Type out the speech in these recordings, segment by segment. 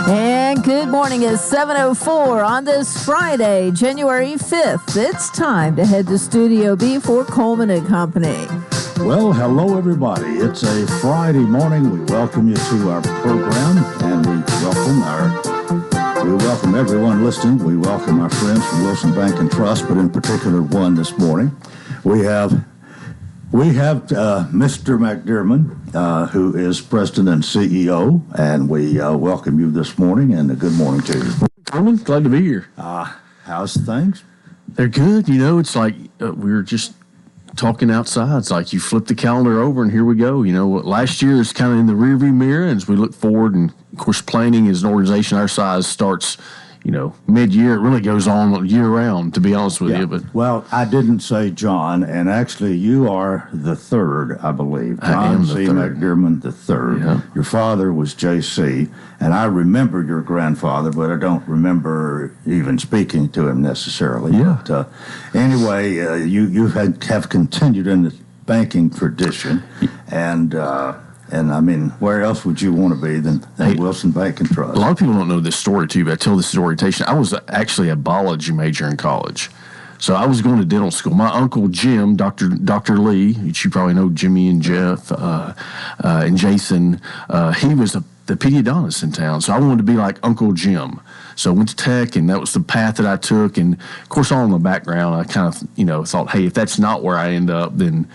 And good morning. It's 7:04 on this Friday, January 5th. It's time to head to Studio B for Coleman and Company. Well, hello, everybody. It's a Friday morning. We welcome you to our program, and we welcome everyone listening. We welcome our friends from Wilson Bank and Trust, but in particular one this morning. We have Mr. McDermott, who is President and CEO, and we welcome you this morning, and a good morning to you. Coleman, glad to be here. How's things? They're good. You know, it's like we were just talking outside. It's like you flip the calendar over, and here we go. You know, last year is kind of in the rearview mirror, and as we look forward, and of course, planning as an organization our size starts, you know, mid-year. It really goes on year-round, to be honest with you. But well, I didn't say John, and actually you are the third, I believe. John C. McDermott the third. Yeah. Your father was J.C., and I remember your grandfather, but I don't remember even speaking to him necessarily. Yeah. But anyway, you have continued in the banking tradition, and I mean, where else would you want to be than Wilson Bank and Trust? A lot of people don't know this story, too, but I tell this orientation. I was actually a biology major in college. So I was going to dental school. My uncle Jim, Dr. Lee, which you probably know Jimmy and Jeff and Jason, he was the pediodontist in town. So I wanted to be like Uncle Jim. So I went to Tech, and that was the path that I took. And, of course, all in the background, I kind of, thought, hey, if that's not where I end up, then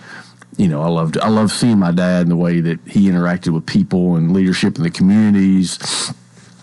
I loved seeing my dad and the way that he interacted with people and leadership in the communities.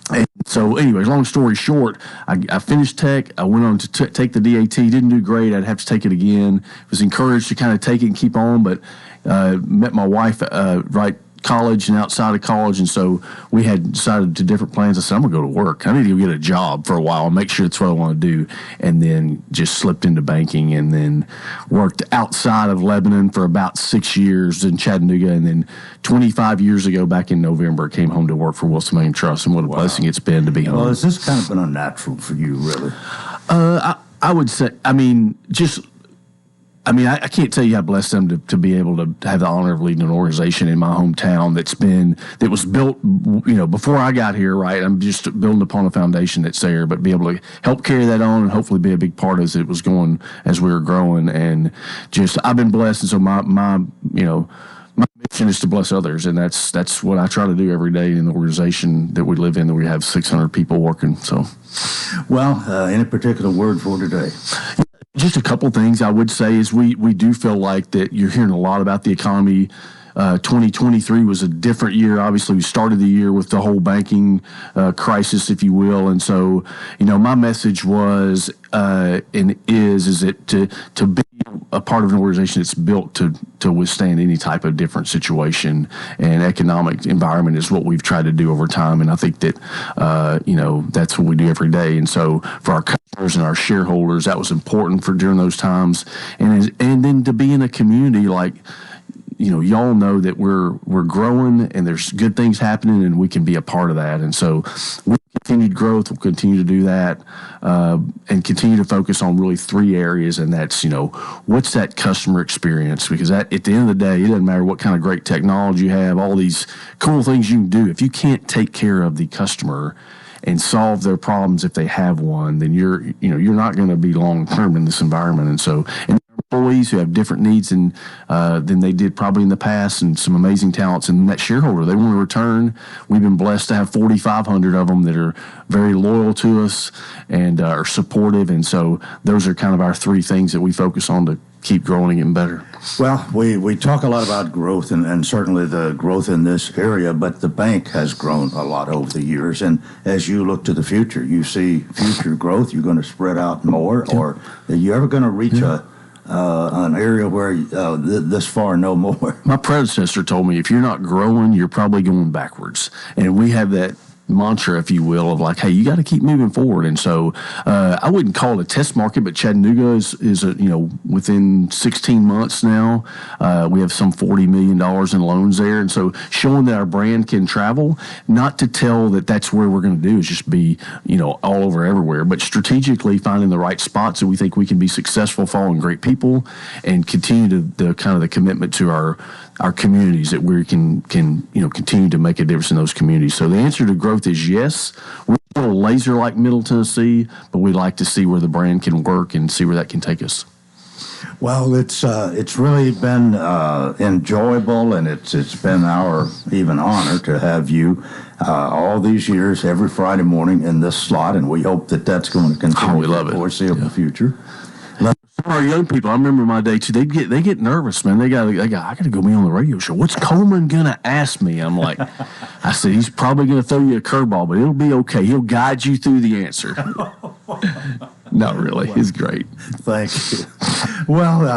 And so, anyways, long story short, I finished Tech. I went on to take the DAT. Didn't do great. I'd have to take it again. Was encouraged to kind of take it and keep on, but met my wife right college and outside of college, and so we had decided to different plans. I said, I'm going to go to work. I need to go get a job for a while and make sure it's what I want to do, and then just slipped into banking and then worked outside of Lebanon for about 6 years in Chattanooga, and then 25 years ago, back in November, came home to work for Wilson Bank and Trust, and what a blessing it's been to be home. Well, has this kind of been unnatural for you, really? I would say, I can't tell you how blessed I am to be able to have the honor of leading an organization in my hometown that was built, before I got here, right? I'm just building upon a foundation that's there, but be able to help carry that on and hopefully be a big part as it was going, as we were growing. And just, I've been blessed. And so my mission is to bless others. And that's what I try to do every day in the organization that we live in, that we have 600 people working. So, well, any particular word for today? Just a couple things I would say is we do feel like that you're hearing a lot about the economy. 2023 was a different year. Obviously, we started the year with the whole banking crisis, if you will. And so, my message was and is that to be a part of an organization that's built to withstand any type of different situation and economic environment is what we've tried to do over time. And I think that, that's what we do every day. And so for our customers and our shareholders, that was important for during those times. And then to be in a community like, y'all know that we're growing and there's good things happening and we can be a part of that. And so we continued growth. We'll continue to do that and continue to focus on really three areas. And that's, what's that customer experience? Because at the end of the day, it doesn't matter what kind of great technology you have, all these cool things you can do. If you can't take care of the customer and solve their problems if they have one, then you're not going to be long term in this environment. And so, employees who have different needs than they did probably in the past, and some amazing talents, and that shareholder, they want to return. We've been blessed to have 4,500 of them that are very loyal to us and are supportive. And so those are kind of our three things that we focus on to keep growing and getting better. Well, we talk a lot about growth and certainly the growth in this area, but the bank has grown a lot over the years. And as you look to the future, you see future growth, you're going to spread out more, or are you ever going to reach an area where this far, no more? My predecessor told me, if you're not growing, you're probably going backwards. And we have that mantra, if you will, of like, hey, you got to keep moving forward. And so I wouldn't call it a test market, but Chattanooga is within 16 months now, we have some $40 million in loans there. And so showing that our brand can travel, not to tell that that's where we're going to do is just be, all over everywhere, but strategically finding the right spots that we think we can be successful, following great people, and continue to the kind of the commitment to our our communities, that we can continue to make a difference in those communities. So the answer to growth is yes. We're still laser like Middle Tennessee, but we'd like to see where the brand can work and see where that can take us. Well, it's really been enjoyable, and it's been our even honor to have you all these years, every Friday morning in this slot, and we hope that that's going to continue we love for the it. foreseeable future. Our young people, I remember my day too. They get nervous, man. They got. I got to go be on the radio show. What's Coleman gonna ask me? I'm like, I said he's probably gonna throw you a curveball, but it'll be okay. He'll guide you through the answer. Not really. He's great. Thank you. Well,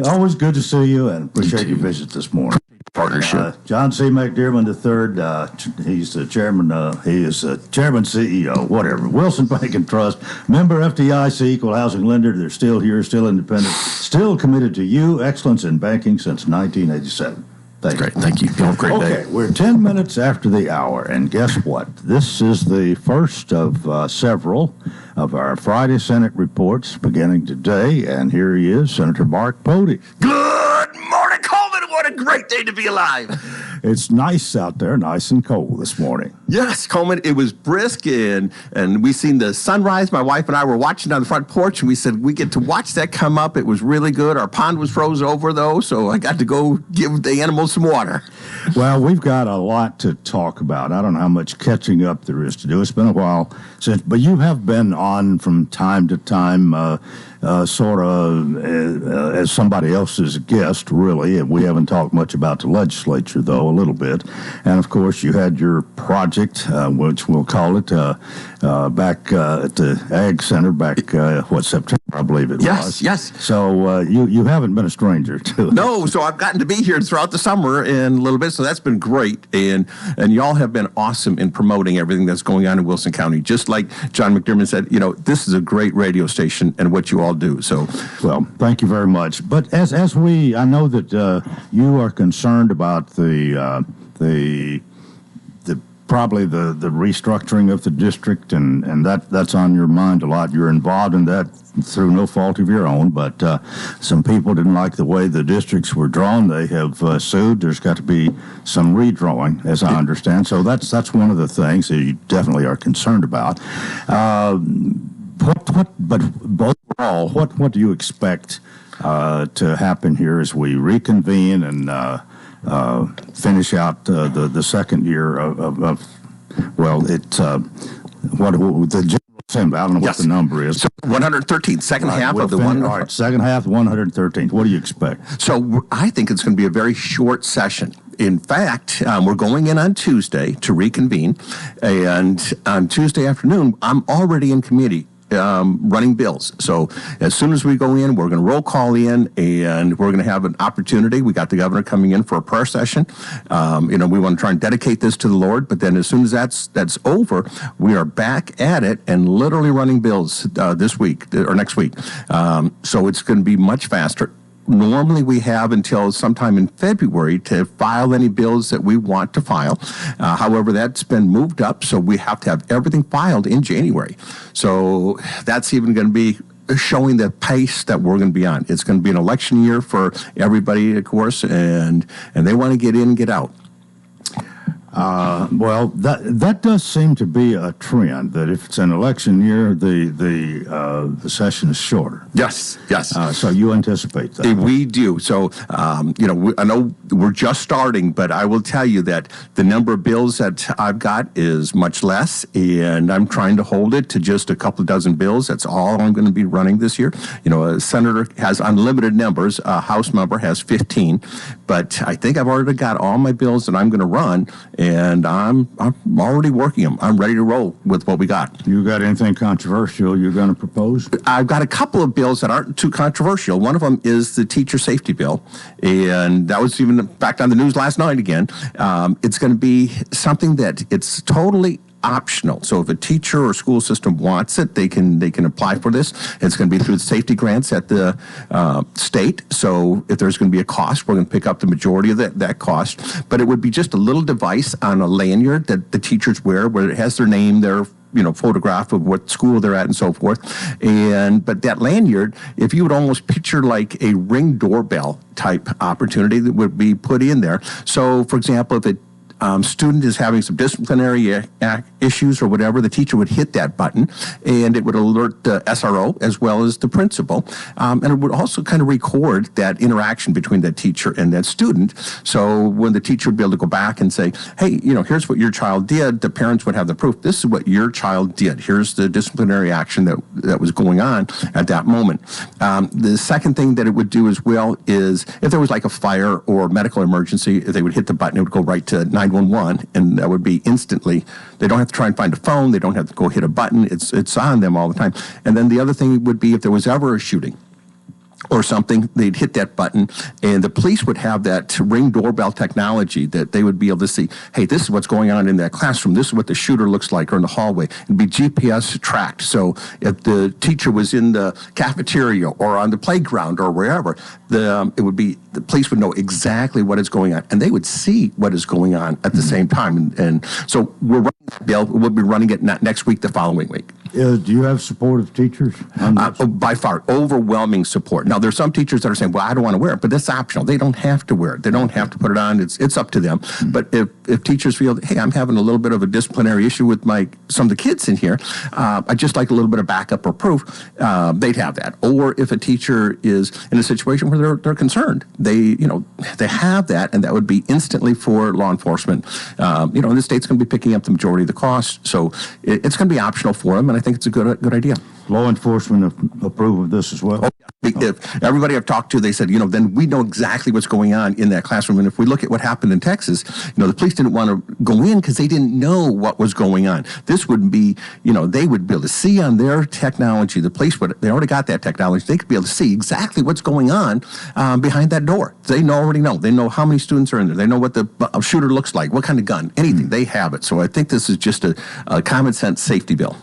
always good to see you, and appreciate your visit this morning. Partnership. John C. McDermott III, he's the chairman, he is chairman, CEO, whatever. Wilson Bank and Trust, member FDIC, equal housing lender. They're still here, still independent, still committed to you, excellence in banking since 1987. Thank you. Great. Thank you. You have a great day. Okay, we're 10 minutes after the hour, and guess what? This is the first of several of our Friday Senate reports beginning today, and here he is, Senator Mark Pody. Good morning, Coleman. What a great day to be alive. It's nice out there, nice and cold this morning. Yes, Coleman, it was brisk, and we seen the sunrise. My wife and I were watching on the front porch, and we said we get to watch that come up. It was really good. Our pond was frozen over, though, so I got to go give the animals some water. Well, we've got a lot to talk about. I don't know how much catching up there is to do. It's been a while since, but you have been on from time to time, as somebody else's guest, really. And we haven't talked much about the legislature, though, a little bit. And, of course, you had your project, which we'll call it, back at the Ag Center back, September, I believe it was. Yes. So you haven't been a stranger to it. No, so I've gotten to be here throughout the summer and a little bit, so that's been great. And y'all have been awesome in promoting everything that's going on in Wilson County. Just like John McDermott said, this is a great radio station and what you all do. So, well, thank you very much. But I know that you are concerned about probably the restructuring of the district, and that's on your mind a lot. You're involved in that through no fault of your own, but some people didn't like the way the districts were drawn. They have sued. There's got to be some redrawing, as I understand. So that's one of the things that you definitely are concerned about. But overall, what do you expect to happen here as we reconvene and finish out the second year of the general assembly? I don't know what the number is. So 113th, second half of the one. All right, second half, 113th. What do you expect? So I think it's going to be a very short session. In fact, we're going in on Tuesday to reconvene, and on Tuesday afternoon, I'm already in committee running bills. So as soon as we go in, we're going to roll call in, and we're going to have an opportunity. We got the governor coming in for a prayer session. We want to try and dedicate this to the Lord. But then as soon as that's over, we are back at it and literally running bills this week or next week. So it's going to be much faster. Normally, we have until sometime in February to file any bills that we want to file. However, that's been moved up, so we have to have everything filed in January. So that's even going to be showing the pace that we're going to be on. It's going to be an election year for everybody, of course, and they want to get in and get out. Well, that does seem to be a trend, that if it's an election year, the session is shorter. Yes. So you anticipate that? We do. So, I know we're just starting, but I will tell you that the number of bills that I've got is much less, and I'm trying to hold it to just a couple of dozen bills. That's all I'm going to be running this year. A senator has unlimited numbers. A House member has 15, but I think I've already got all my bills that I'm going to run. And I'm already working them. I'm ready to roll with what we got. You got anything controversial you're going to propose? I've got a couple of bills that aren't too controversial. One of them is the teacher safety bill, and that was even back on the news last night again. It's going to be something that it's totally optional. So if a teacher or school system wants it, they can apply for this. It's going to be through the safety grants at the state. So if there's going to be a cost, we're going to pick up the majority of that cost. But it would be just a little device on a lanyard that the teachers wear where it has their name, their photograph of what school they're at and so forth. But that lanyard, if you would almost picture like a Ring doorbell type opportunity that would be put in there. So, for example, if a student is having some disciplinary issues or whatever, the teacher would hit that button and it would alert the SRO as well as the principal. And it would also kind of record that interaction between that teacher and that student. So when the teacher would be able to go back and say, hey, here's what your child did, the parents would have the proof. This is what your child did. Here's the disciplinary action that was going on at that moment. The second thing that it would do as well is if there was like a fire or medical emergency, they would hit the button, it would go right to 911, and that would be instantly. They don't have to try and find a phone. They don't have to go hit a button. It's on them all the time. And then the other thing would be if there was ever a shooting or something, they'd hit that button, and the police would have that Ring doorbell technology that they would be able to see, hey, this is what's going on in that classroom. This is what the shooter looks like, or in the hallway. It'd be GPS tracked. So if the teacher was in the cafeteria or on the playground or wherever, the police would know exactly what is going on, and they would see what is going on at the same time. And so we're running that bill. We'll be running it next week, the following week. Do you have supportive teachers? By far, overwhelming support. Now, there's some teachers that are saying, well, I don't want to wear it, but that's optional. They don't have to wear it. They don't have to put it on. It's up to them. Mm-hmm. But if teachers feel, hey, I'm having a little bit of a disciplinary issue with some of the kids in here, I'd just like a little bit of backup or proof, they'd have that. Or if a teacher is in a situation where they're concerned, they have that, and that would be instantly for law enforcement. And the state's going to be picking up the majority of the cost, so it's going to be optional for them, and I think it's a good idea. Law enforcement approve of this as well? Oh, if everybody I've talked to, they said, then we know exactly what's going on in that classroom. And if we look at what happened in Texas, the police didn't want to go in because they didn't know what was going on. This would be, they would be able to see on their technology, the police they already got that technology. They could be able to see exactly what's going on behind that door. They already know. They know how many students are in there. They know what the shooter looks like, what kind of gun, anything. They have it. So I think this is just a common sense safety bill.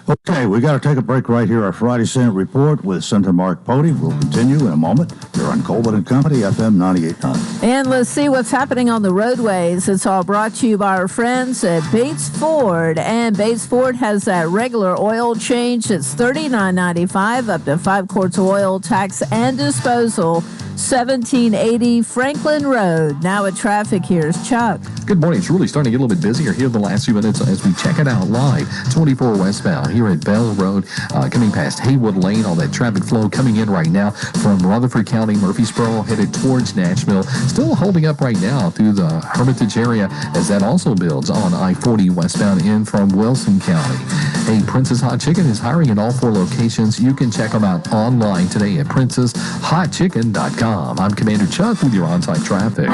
Okay, we got to take a break right here. Our Friday Senate Report with Senator Mark Pody. We'll continue in a moment. You're on Coleman and Company, FM 98.9. And let's see what's happening on the roadways. It's all brought to you by our friends at Bates Ford. And Bates Ford has that regular oil change. It's $39.95, up to 5 quarts of oil, tax and disposal. 1780 Franklin Road. Now with traffic, here's Chuck. Good morning. It's really starting to get a little bit busier here in the last few minutes as we check it out live. 24 westbound here at Bell Road, coming past Haywood Lane. All that traffic flow coming in right now from Rutherford County, Murfreesboro, headed towards Nashville. Still holding up right now through the Hermitage area as that also builds on I-40 westbound in from Wilson County. Hey, Princess Hot Chicken is hiring in all 4 locations. You can check them out online today at princesshotchicken.com. I'm Commander Chuck with your on-time traffic.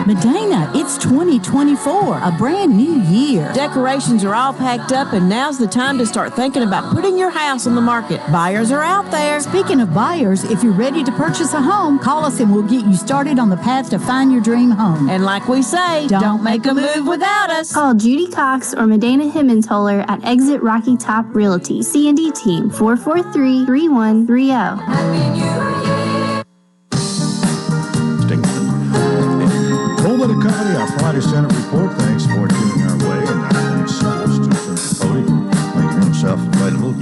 Medina, it's 2024, a brand new year. Decorations are all packed up, and now's the time to start thinking about putting your house on the market. Buyers are out there. Speaking of buyers, if you're ready to purchase a home, call us and we'll get you started on the path to find your dream home. And like we say, don't make a move without us. Call Judy Cox or Medina Himmensholler at Exit Rocky Top Realty. C&D Team, 443-3130. Coleman and Company, our Friday Senate Report. Thanks for tuning our way, and thanks to Senator Pody for making himself available.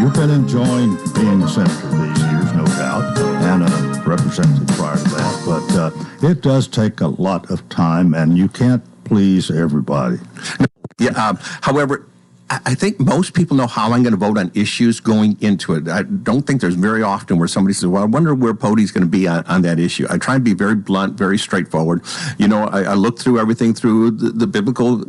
You've been enjoying being a senator these years, no doubt, and a representative prior to that. But it does take a lot of time, and you can't please everybody. Yeah. However, I think most people know how I'm going to vote on issues going into it. I don't think there's very often where somebody says, well, I wonder where Pody's going to be on that issue. I try and be very blunt, very straightforward. I look through everything through the biblical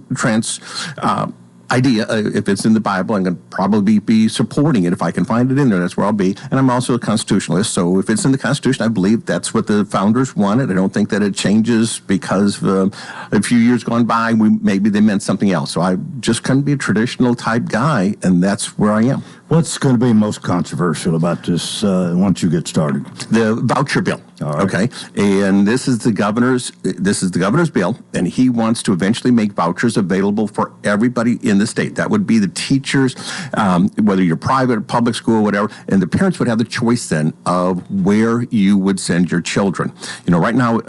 idea. If it's in the Bible, I'm going to probably be supporting it. If I can find it in there, that's where I'll be. And I'm also a constitutionalist, so if it's in the Constitution, I believe that's what the founders wanted. I don't think that it changes because a few years gone by, maybe they meant something else. So I just couldn't be a traditional type guy, and that's where I am. What's going to be most controversial about this once you get started? The voucher bill. All right. Okay, and this is the governor's bill, and he wants to eventually make vouchers available for everybody in the state. That would be the teachers, whether you're private or public school, whatever, and the parents would have the choice then of where you would send your children. Right now,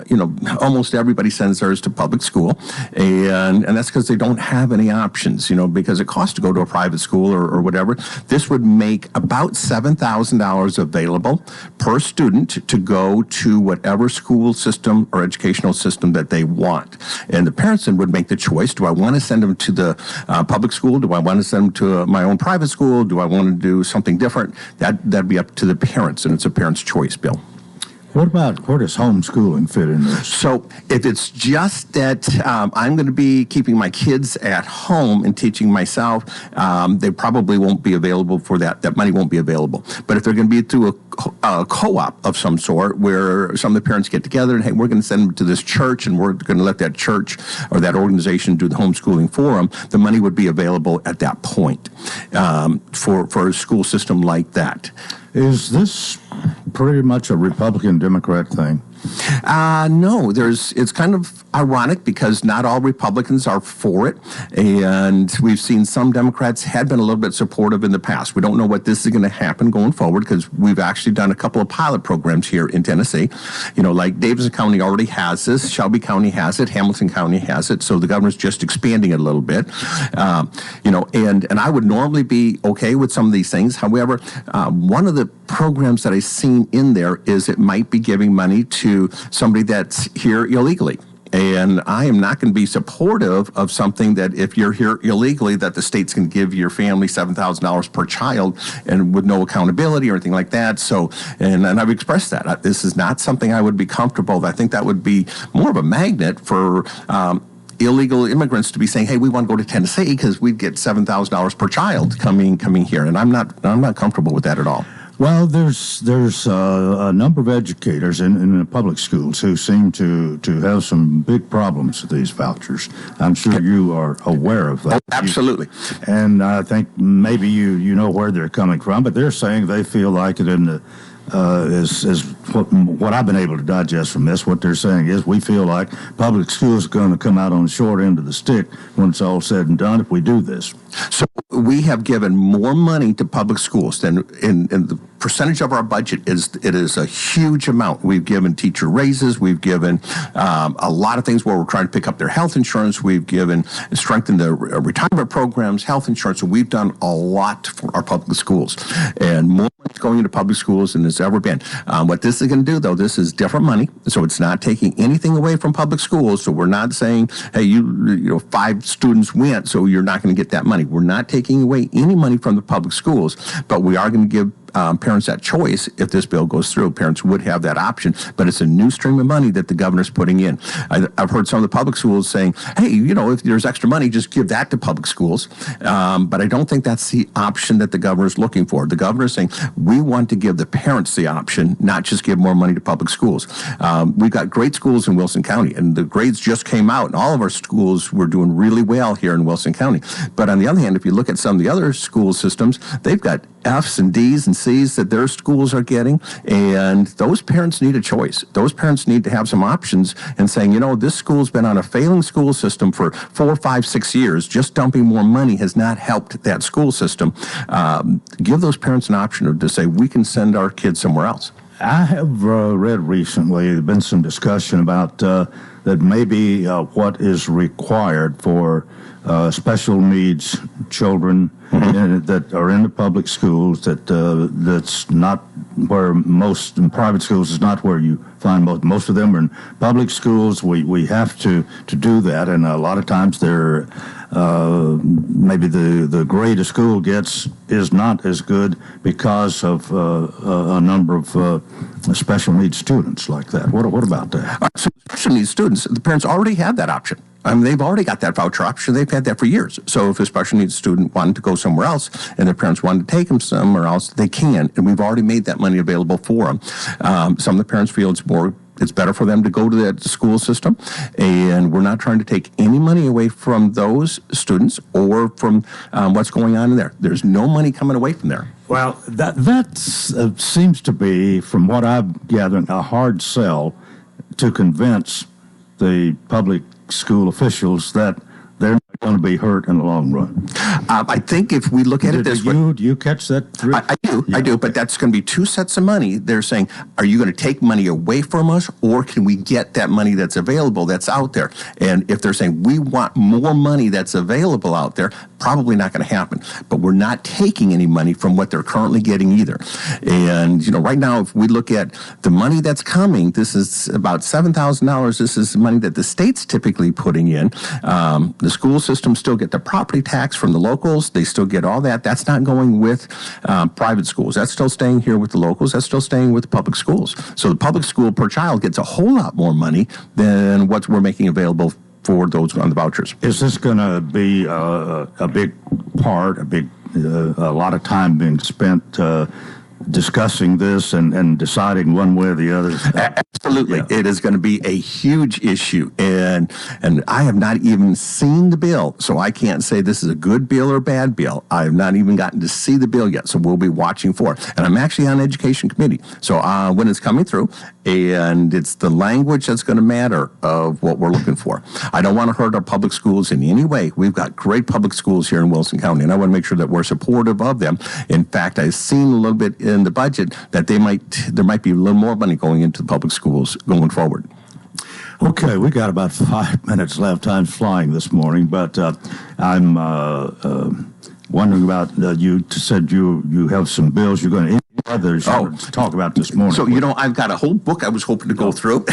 almost everybody sends theirs to public school, and that's because they don't have any options, because it costs to go to a private school or whatever. This would make about $7,000 available per student to go to whatever school system or educational system that they want. And the parents then would make the choice, do I want to send them to the public school? Do I want to send them to my own private school? Do I want to do something different? That'd be up to the parents, and it's a parent's choice, Bill. What about, where does homeschooling fit in this? So if it's just that I'm going to be keeping my kids at home and teaching myself, they probably won't be available for that. That money won't be available. But if they're going to be through a co-op of some sort where some of the parents get together and, hey, we're going to send them to this church and we're going to let that church or that organization do the homeschooling for them, the money would be available at that point for a school system like that. Is this pretty much a Republican-Democrat thing? No, it's kind of ironic because not all Republicans are for it, and we've seen some Democrats had been a little bit supportive in the past. We don't know what this is going to happen going forward because we've actually done a couple of pilot programs here in Tennessee. Like Davidson County already has this, Shelby County has it, Hamilton County has it, so the governor's just expanding it a little bit. And I would normally be okay with some of these things. However, one of the programs that I've seen in there is it might be giving money to somebody that's here illegally. And I am not going to be supportive of something that if you're here illegally, that the state's going to give your family $7,000 per child and with no accountability or anything like that. So, and I've expressed that. This is not something I would be comfortable with. I think that would be more of a magnet for illegal immigrants to be saying, hey, we want to go to Tennessee because we'd get $7,000 per child coming here. And I'm not comfortable with that at all. Well, there's a number of educators in the public schools who seem to have some big problems with these vouchers. I'm sure you are aware of that. Absolutely. And I think maybe you know where they're coming from, but they're saying they feel like it in the is what I've been able to digest from this. What they're saying is we feel like public schools are going to come out on the short end of the stick when it's all said and done if we do this. So we have given more money to public schools than in the percentage of our budget it is a huge amount. We've given teacher raises. We've given a lot of things where we're trying to pick up their health insurance. We've given strengthened the retirement programs, health insurance. So we've done a lot for our public schools, and more money going into public schools than there's ever been. What this is going to do, though, this is different money. So it's not taking anything away from public schools. So we're not saying, hey, you 5 students went, so you're not going to get that money. We're not taking away any money from the public schools, but we are going to give parents that choice. If this bill goes through, parents would have that option, but it's a new stream of money that the governor's putting in. I've heard some of the public schools saying, hey, if there's extra money, just give that to public schools. But I don't think that's the option that the governor's looking for. The governor's saying, we want to give the parents the option, not just give more money to public schools. We've got great schools in Wilson County, and the grades just came out, and all of our schools were doing really well here in Wilson County. But on the other hand, if you look at some of the other school systems, they've got F's and D's and C's that their schools are getting, and those parents need a choice. Those parents need to have some options and saying, this school's been on a failing school system for 4, 5, 6 years. Just dumping more money has not helped that school system. Give those parents an option to say, we can send our kids somewhere else. I have read recently, there's been some discussion about that maybe what is required for special needs children that are in the public schools, that's not where most in private schools is not where you find most of them are in public schools. We have to do that, and a lot of times they're maybe the grade a school gets is not as good because of a number of special needs students like that. What about that? So special needs students, the parents already have that option. They've already got that voucher option. They've had that for years. So if a special needs student wanted to go somewhere else and their parents wanted to take them somewhere else, they can. And we've already made that money available for them. Some of the parents feel it's more It's better for them to go to that school system, and we're not trying to take any money away from those students or from what's going on in there. There's no money coming away from there. Well, that seems to be, from what I've gathered, a hard sell to convince the public school officials that they're not going to be hurt in the long run. I think if we look at it this way... Do you catch that? I do, but that's going to be two sets of money. They're saying, are you going to take money away from us, or can we get that money that's available, that's out there? And if they're saying, we want more money that's available out there, probably not going to happen. But we're not taking any money from what they're currently getting either. And, right now, if we look at the money that's coming, this is about $7,000. This is money that the state's typically putting in. The school system still get the property tax from the locals. They still get all that. That's not going with private schools. That's still staying here with the locals. That's still staying with the public schools. So the public school per child gets a whole lot more money than what we're making available for those on the vouchers. Is this going to be a big part, a lot of time being spent discussing this and deciding one way or the other? Absolutely. Yeah. It is going to be a huge issue. And I have not even seen the bill, so I can't say this is a good bill or a bad bill. I have not even gotten to see the bill yet, so we'll be watching for it. And I'm actually on Education Committee. So when it's coming through, and it's the language that's going to matter of what we're looking for. I don't want to hurt our public schools in any way. We've got great public schools here in Wilson County, and I want to make sure that we're supportive of them. In fact, I've seen a little bit in the budget that there might be a little more money going into the public schools going forward. Okay, we got about 5 minutes left. Time's flying this morning, but I'm wondering about you said you have some bills you're going to others to talk about this morning. So, I've got a whole book I was hoping to go through,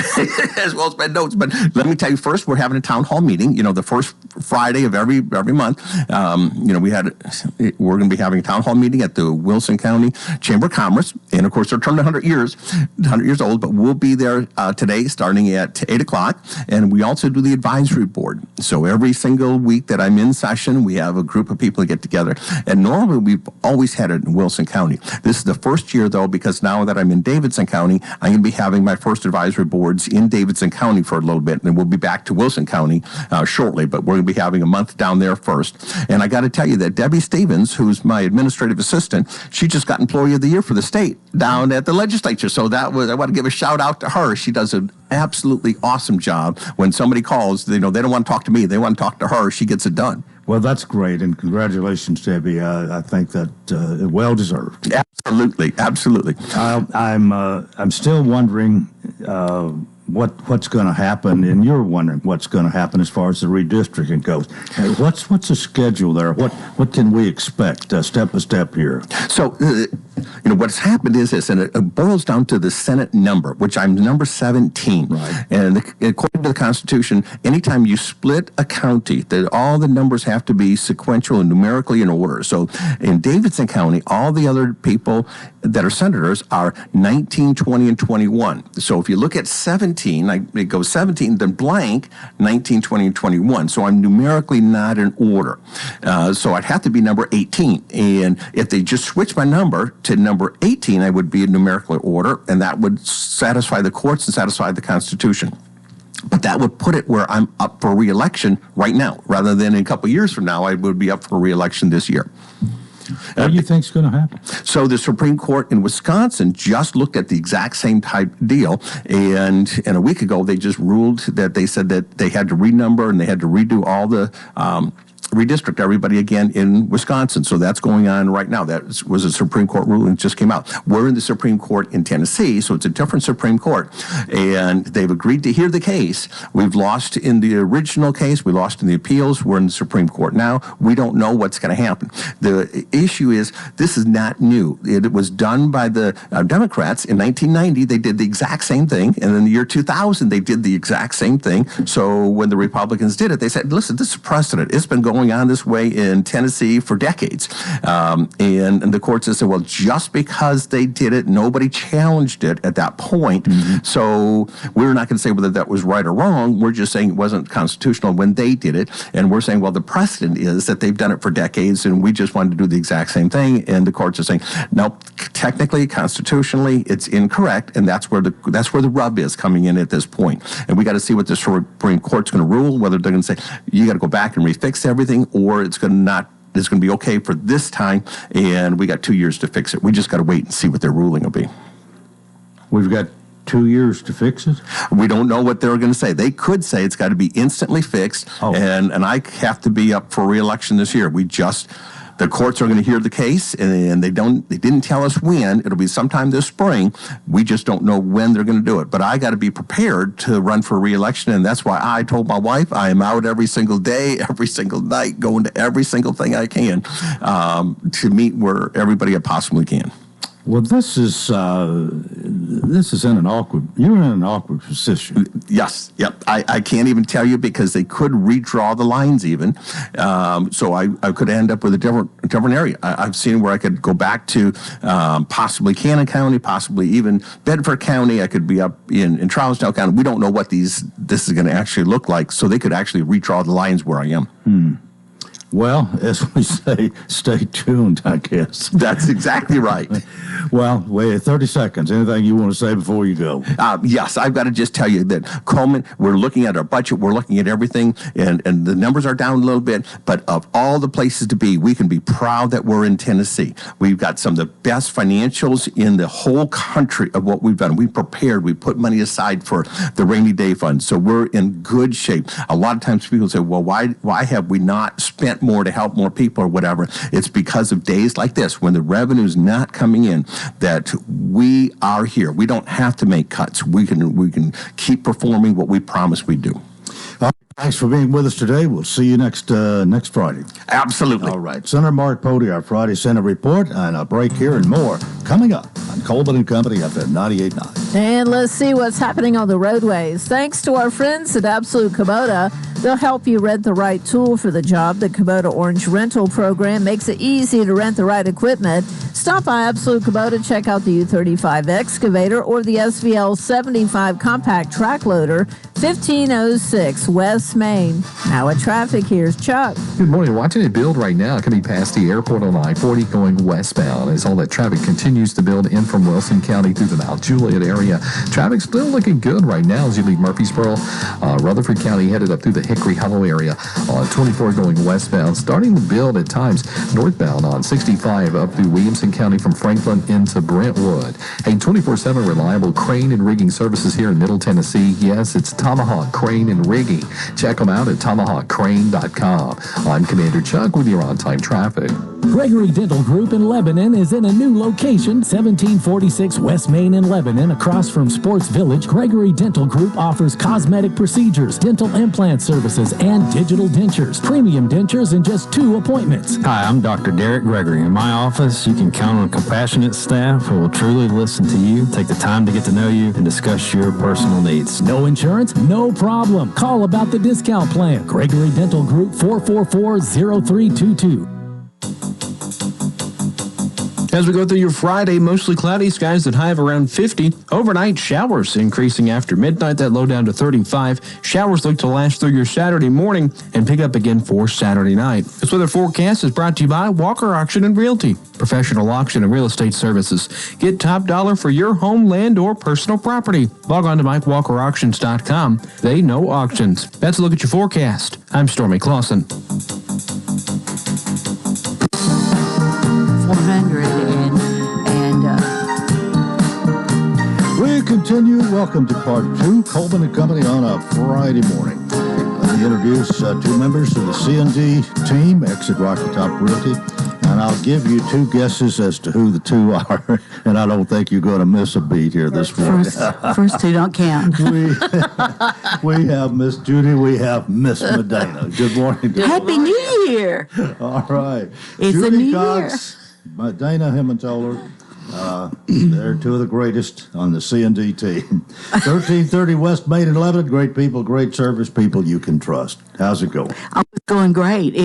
as well as my notes. But let me tell you first, we're having a town hall meeting, the first Friday of every month. We're going to be having a town hall meeting at the Wilson County Chamber of Commerce. And, of course, they're turned 100 years old. But we'll be there today starting at 8 o'clock. And we also do the advisory board. So every single week that I'm in session, we have a group of people that get together. And normally we've always had it in Wilson County. This is the first year, though, because now that I'm in Davidson County, I'm going to be having my first advisory boards in Davidson County for a little bit, and then we'll be back to Wilson County shortly, but we're going to be having a month down there first. And I got to tell you that Debbie Stevens, who's my administrative assistant, she just got Employee of the Year for the state down at the legislature, so I want to give a shout out to her. She does an absolutely awesome job. When somebody calls, they don't want to talk to me, they want to talk to her. She gets it done. Well, that's great, and congratulations, Debbie. I think that well deserved. Absolutely. I'm still wondering what's going to happen, and you're wondering what's going to happen as far as the redistricting goes. What's the schedule there? What can we expect step by step here? So, what's happened is this, and it boils down to the Senate number, which I'm number 17. Right. And according to the Constitution, anytime you split a county, all the numbers have to be sequential and numerically in order. So in Davidson County, all the other people that are senators are 19, 20, and 21. So if you look at 17, it goes 17, then blank, 19, 20, and 21. So I'm numerically not in order. So I'd have to be number 18. And if they just switch my number to number 18, I would be in numerical order, and that would satisfy the courts and satisfy the Constitution. But that would put it where I'm up for re-election right now, rather than in a couple of years from now, I would be up for re-election this year. What do you think's going to happen? So the Supreme Court in Wisconsin just looked at the exact same type deal, and a week ago they just ruled that they said that they had to renumber and they had to redo all the redistrict everybody again in Wisconsin. So that's going on right now. That was a Supreme Court ruling just came out. We're in the Supreme Court in Tennessee, so it's a different Supreme Court. And they've agreed to hear the case. We've lost in the original case. We lost in the appeals. We're in the Supreme Court now. We don't know what's going to happen. The issue is this is not new. It was done by the Democrats in 1990. They did the exact same thing. And in the year 2000, they did the exact same thing. So when the Republicans did it, they said, listen, this is precedent. It's been going going on this way in Tennessee for decades. And the courts have said, well, just because they did it, nobody challenged it at that point. So we're not going to say whether that was right or wrong. We're just saying it wasn't constitutional when they did it. And we're saying, well, the precedent is that they've done it for decades, and we just wanted to do the exact same thing. And the courts are saying, no, technically, constitutionally, it's incorrect, and that's where the rub is coming in at this point. And we got to see what the Supreme Court's going to rule, whether they're going to say you got to go back and refix everything, or it's going to be okay for this time, and we got 2 years to fix it. We just got to wait and see what their ruling will be. We've got 2 years to fix it? We don't know what they're going to say. They could say it's got to be instantly fixed, and I have to be up for re-election this year. The courts are going to hear the case, and they didn't tell us when. It'll be sometime this spring. We just don't know when they're going to do it. But I got to be prepared to run for re-election, and that's why I told my wife I am out every single day, every single night, going to every single thing I can to meet where everybody I possibly can. Well, this is you're in an awkward position. Yes, yep. I can't even tell you because they could redraw the lines even. So I could end up with a different area. I've seen where I could go back to possibly Cannon County, possibly even Bedford County. I could be up in Charlestown County. We don't know what this is going to actually look like, so they could actually redraw the lines where I am. Well, as we say, stay tuned, I guess. That's exactly right. Well, wait 30 seconds. Anything you want to say before you go? Yes, I've got to just tell you that Coleman, we're looking at our budget, we're looking at everything, and the numbers are down a little bit, but of all the places to be, we can be proud that we're in Tennessee. We've got some of the best financials in the whole country of what we've done. We prepared, we put money aside for the rainy day fund, so we're in good shape. A lot of times people say, well, why have we not spent more to help more people or whatever? It's because of days like this when the revenue's not coming in that we are here. We don't have to make cuts. We can keep performing what we promised we'd do. Thanks for being with us today. We'll see you next Friday. Absolutely. All right. Senator Mark Pody, our Friday Senate Report, and a break here and more coming up on Coleman and Company up at 98.9. And let's see what's happening on the roadways. Thanks to our friends at Absolute Kubota. They'll help you rent the right tool for the job. The Kubota Orange Rental Program makes it easy to rent the right equipment. Stop by Absolute Kubota, check out the U35 excavator or the SVL 75 compact track loader, 1506 West Main. Now at traffic, here's Chuck. Good morning. Watching it build right now, coming past the airport on I-40 going westbound as all that traffic continues to build in from Wilson County through the Mount Juliet area. Traffic still looking good right now as you leave Murfreesboro. Rutherford County headed up through the Hickory Hollow area on 24 going westbound, starting to build at times northbound on 65 up through Williamson County from Franklin into Brentwood. Hey, 24/7 reliable crane and rigging services here in Middle Tennessee. Yes, it's Tomahawk Crane and Rigging. Check them out at tomahawkcrane.com. I'm Commander Chuck with your on-time traffic. Gregory Dental Group in Lebanon is in a new location, 1746 West Main in Lebanon, across from Sports Village. Gregory Dental Group offers cosmetic procedures, dental implant services, and digital dentures. Premium dentures in just 2 appointments. Hi, I'm Dr. Derek Gregory. In my office, you can count on compassionate staff who will truly listen to you, take the time to get to know you, and discuss your personal needs. No insurance? No problem. Call about the discount plan. Gregory Dental Group, 444-0322. As we go through your Friday, mostly cloudy skies at high of around 50. Overnight showers increasing after midnight, that low down to 35. Showers look to last through your Saturday morning and pick up again for Saturday night. This weather forecast is brought to you by Walker Auction and Realty, professional auction and real estate services. Get top dollar for your home, land, or personal property. Log on to MikeWalkerAuctions.com. They know auctions. That's a look at your forecast. I'm Stormy Clausen. 400 We continue. Welcome to part 2, Coleman and Company on a Friday morning. Let me introduce 2 members of the C&D team, Exit Rocky Top Realty, and I'll give you 2 guesses as to who the 2 are, and I don't think you're going to miss a beat here this morning. First 2 don't count. We have Miss Judy, we have Miss Medina. Good morning. Happy New Year. All right. It's Judy a new Cox, Medina Hemmentoller. They're 2 of the greatest on the C&D team. 1330 West Main in Lebanon. Great people, great service, people you can trust. How's it going? Oh, it's going great.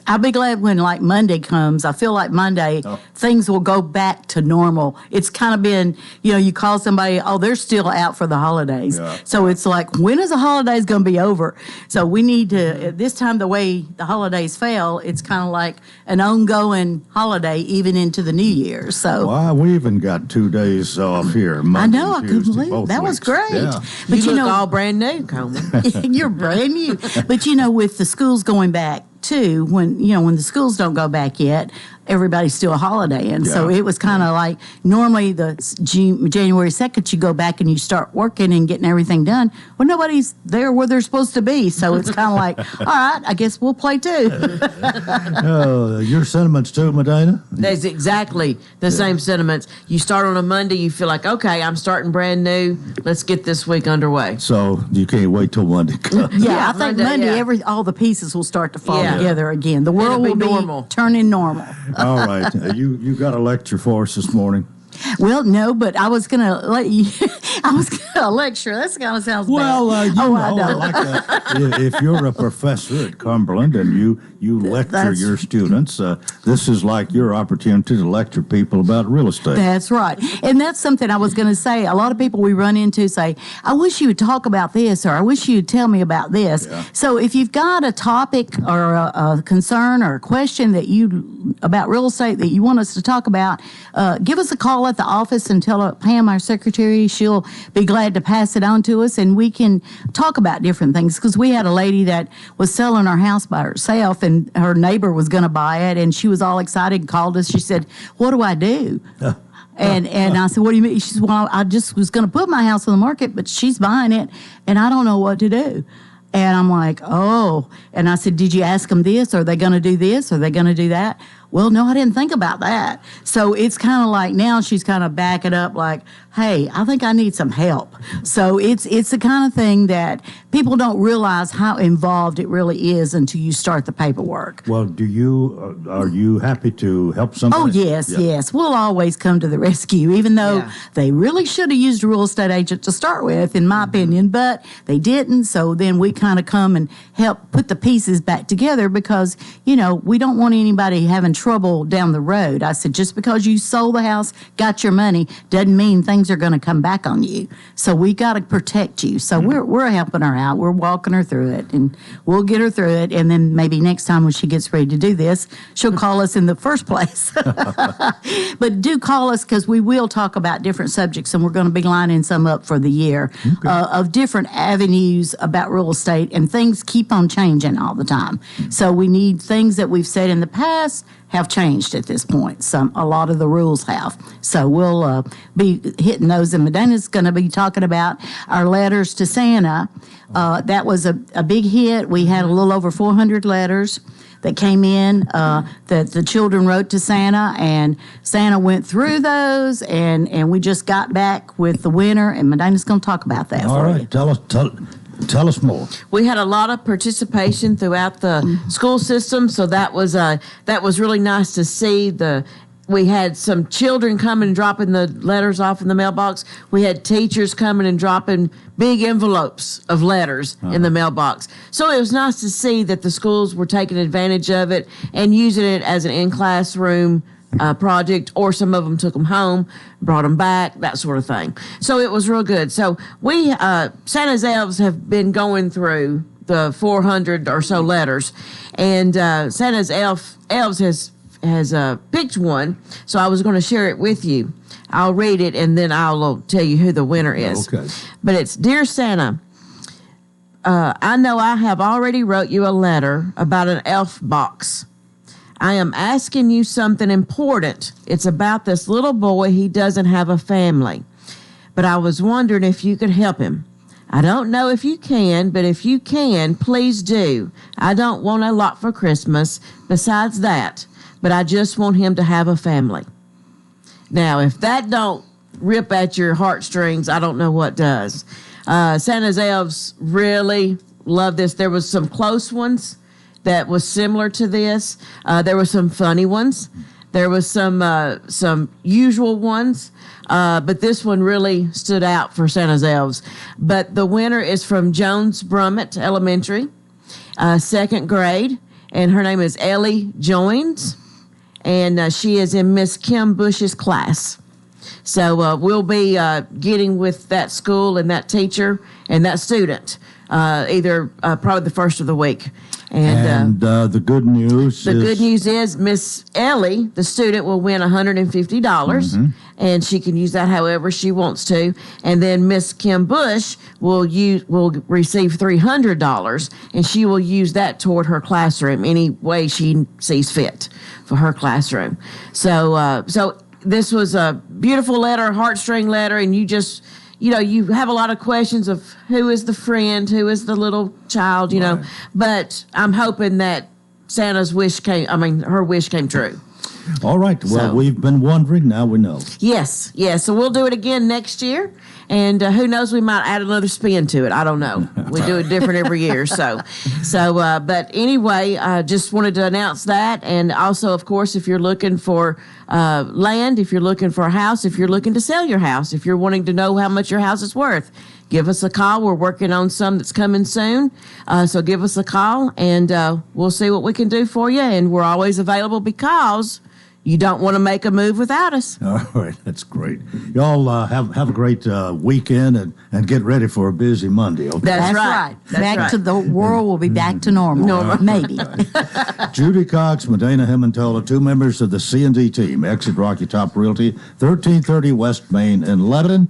I'll be glad when like Monday comes. I feel like Monday things will go back to normal. It's kind of been, you call somebody, they're still out for the holidays. Yeah. So it's like, when is the holidays going to be over? So we need to, this time the way the holidays fell, it's kind of like an ongoing holiday even into the new year. So Well, we even got 2 days off here. Monday I know, I and couldn't Tuesday, believe both that was weeks. great. Yeah. But you look all brand new, Coleman. You're brand new. But with the schools going back too, when the schools don't go back yet, everybody's still holidaying. So it was kind of like normally the January 2nd, you go back and you start working and getting everything done. Well, nobody's there where they're supposed to be. So it's kind of like, all right, I guess we'll play too. Your sentiments too, Medina? That's exactly the same sentiments. You start on a Monday, you feel like, okay, I'm starting brand new. Let's get this week underway. So you can't wait till Monday comes. Yeah, I think Monday, all the pieces will start to fall together again. The world will be normal. Turning normal. All right. You got a lecture for us this morning? Well, no, but I was going to let you. I was going to lecture. That kind of sounds Well, bad. I know. like that. If you're a professor at Cumberland and you lecture your students, this is like your opportunity to lecture people about real estate. That's right. And that's something I was going to say. A lot of people we run into say, I wish you would talk about this, or I wish you would tell me about this. Yeah. So if you've got a topic or a concern or a question about real estate that you want us to talk about, give us a call at the office and tell Pam, our secretary. She'll be glad to pass it on to us, and we can talk about different things. Because we had a lady that was selling her house by herself, and her neighbor was going to buy it, and she was all excited and called us. She said, "What do I do?" And I said, "What do you mean?" She said, "Well, I just was going to put my house on the market, but she's buying it, and I don't know what to do." And I'm like, "Oh." And I said, "Did you ask them this? Are they going to do this? Are they going to do that?" Well, no, I didn't think about that. So it's kind of like now she's kind of backing up like, hey, I think I need some help. So it's the kind of thing that people don't realize how involved it really is until you start the paperwork. Well, are you happy to help somebody? Oh, yes. We'll always come to the rescue, even though they really should have used a real estate agent to start with, in my opinion, but they didn't. So then we kind of come and help put the pieces back together because, we don't want anybody having trouble down the road. I said, just because you sold the house, got your money, doesn't mean things are going to come back on you. So we got to protect you. So we're helping her out. We're walking her through it, and we'll get her through it. And then maybe next time when she gets ready to do this, she'll call us in the first place. But do call us because we will talk about different subjects, and we're going to be lining some up for the year of different avenues about real estate, and things keep on changing all the time. So we need things that we've said in the past have changed at this point. A lot of the rules have. So we'll be hitting those. And Medina's going to be talking about our letters to Santa. That was a big hit. We had a little over 400 letters that came in that the children wrote to Santa, and Santa went through those, and we just got back with the winner, and Medina's going to talk about that All for right. you. Tell us more. We had a lot of participation throughout the school system, so that was really nice to see. We had some children coming and dropping the letters off in the mailbox. We had teachers coming and dropping big envelopes of letters in the mailbox. So it was nice to see that the schools were taking advantage of it and using it as an in-classroom project, or some of them took them home, brought them back, that sort of thing. So it was real good. So we, Santa's elves have been going through the 400 or so letters, and Santa's elves has picked one, so I was going to share it with you. I'll read it, and then I'll tell you who the winner is. Okay. But it's, Dear Santa, I know I have already wrote you a letter about an elf box. I am asking you something important. It's about this little boy. He doesn't have a family. But I was wondering if you could help him. I don't know if you can, but if you can, please do. I don't want a lot for Christmas besides that, but I just want him to have a family. Now, if that don't rip at your heartstrings, I don't know what does. Santa's elves really love this. There was some close ones that was similar to this. There were some funny ones. There was some usual ones. But this one really stood out for Santa's elves. But the winner is from Jones Brummett Elementary. second grade, and her name is Ellie Joins, and she is in Miss Kim Bush's class. So we'll be getting with that school and that teacher and that student either probably the first of the week. And the good news is Miss Ellie, the student, will win $150, and she can use that however she wants to. And then Miss Kim Bush will receive $300, and she will use that toward her classroom any way she sees fit for her classroom. So this was a beautiful letter, a heartstring letter, and you just, you have a lot of questions of who is the friend, who is the little child, Right. But I'm hoping that her wish came true. All right. Well, we've been wondering. Now we know. Yes. So we'll do it again next year. And who knows, we might add another spin to it. I don't know. We do it different every year. But anyway, I just wanted to announce that. And also, of course, if you're looking for land, if you're looking for a house, if you're looking to sell your house, if you're wanting to know how much your house is worth, give us a call. We're working on some that's coming soon. So give us a call, and we'll see what we can do for you. And we're always available because you don't want to make a move without us. All right, that's great. Y'all have a great weekend and get ready for a busy Monday. Okay? That's right. Back to the world will be back to normal. Maybe. Judy Cox, Medina Himentola, two members of the C&D team, Exit Rocky Top Realty, 1330 West Main in Lebanon.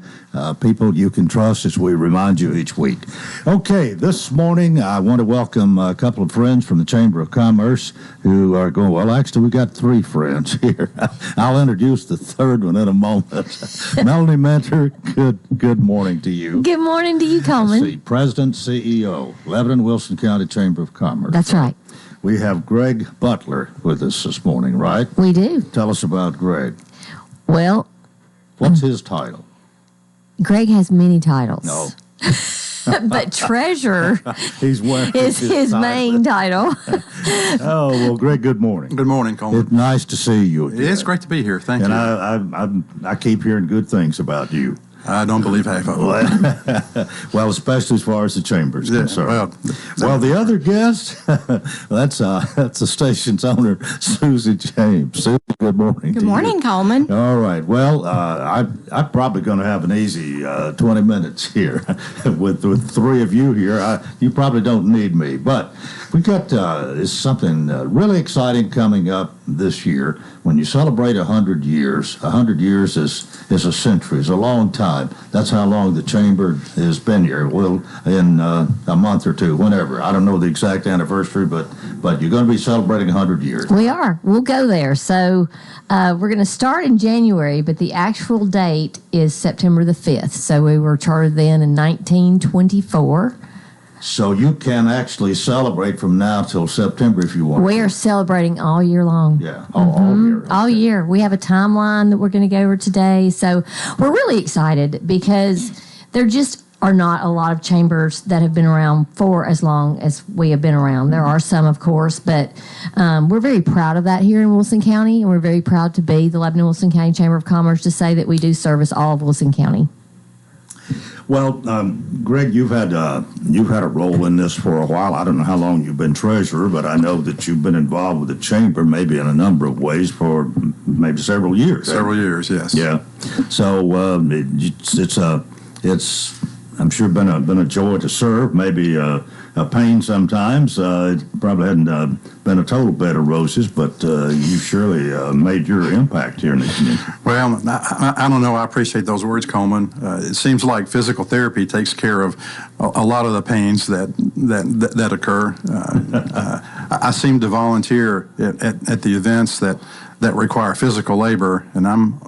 People you can trust, as we remind you each week. Okay, this morning I want to welcome a couple of friends from the Chamber of Commerce who are going, well, actually we got three friends here. I'll introduce the third one in a moment. Melanie Mentor, good morning to you. Good morning to you, Coleman. President, CEO, Lebanon Wilson County Chamber of Commerce. That's right. We have Greg Butler with us this morning, right? We do. Tell us about Greg. Well, what's his title? Greg has many titles. No. But treasurer is his main title. Oh, well, Greg, good morning. Good morning, Coleman. It's nice to see you again. It's great to be here. Thank you. And I keep hearing good things about you. I don't believe half of them. Well, especially as far as the chamber is concerned. Well, the other guest, that's the station's owner, Susie James. Susie, good morning. Good morning, Coleman. All right. Well, I'm probably going to have an easy 20 minutes here with three of you here. You probably don't need me, but we got something really exciting coming up this year. When you celebrate 100 years, 100 years is a century, is a long time. That's how long the chamber has been here. Well, in a month or two, whenever. I don't know the exact anniversary, but you're going to be celebrating 100 years. We are. We'll go there. So we're going to start in January, but the actual date is September the 5th. So we were chartered then in 1924. So you can actually celebrate from now till September if you want. We are celebrating all year long. Yeah, all year. Okay. All year. We have a timeline that we're going to go over today. So we're really excited because there just are not a lot of chambers that have been around for as long as we have been around. There are some, of course, but we're very proud of that here in Wilson County, and we're very proud to be the Lebanon Wilson County Chamber of Commerce to say that we do service all of Wilson County. Well, Greg, you've had a role in this for a while. I don't know how long you've been treasurer, but I know that you've been involved with the chamber, maybe in a number of ways, for maybe several years. Several years, yes. Yeah. So it's I'm sure been a joy to serve. Maybe a pain sometimes. It probably hadn't been a total bed of roses, but you surely made your impact here in the community. Well, I don't know. I appreciate those words, Coleman. It seems like physical therapy takes care of a lot of the pains that occur. I seem to volunteer at the events that require physical labor, and I'm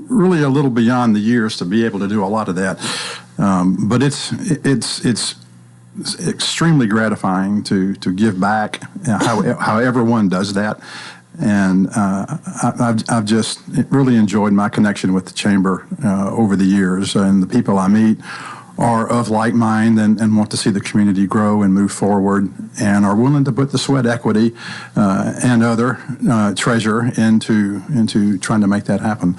really a little beyond the years to be able to do a lot of that. But it's extremely gratifying to give back, however one does that. And I've just really enjoyed my connection with the chamber over the years, and the people I meet are of like mind and want to see the community grow and move forward, and are willing to put the sweat equity and other treasure into trying to make that happen.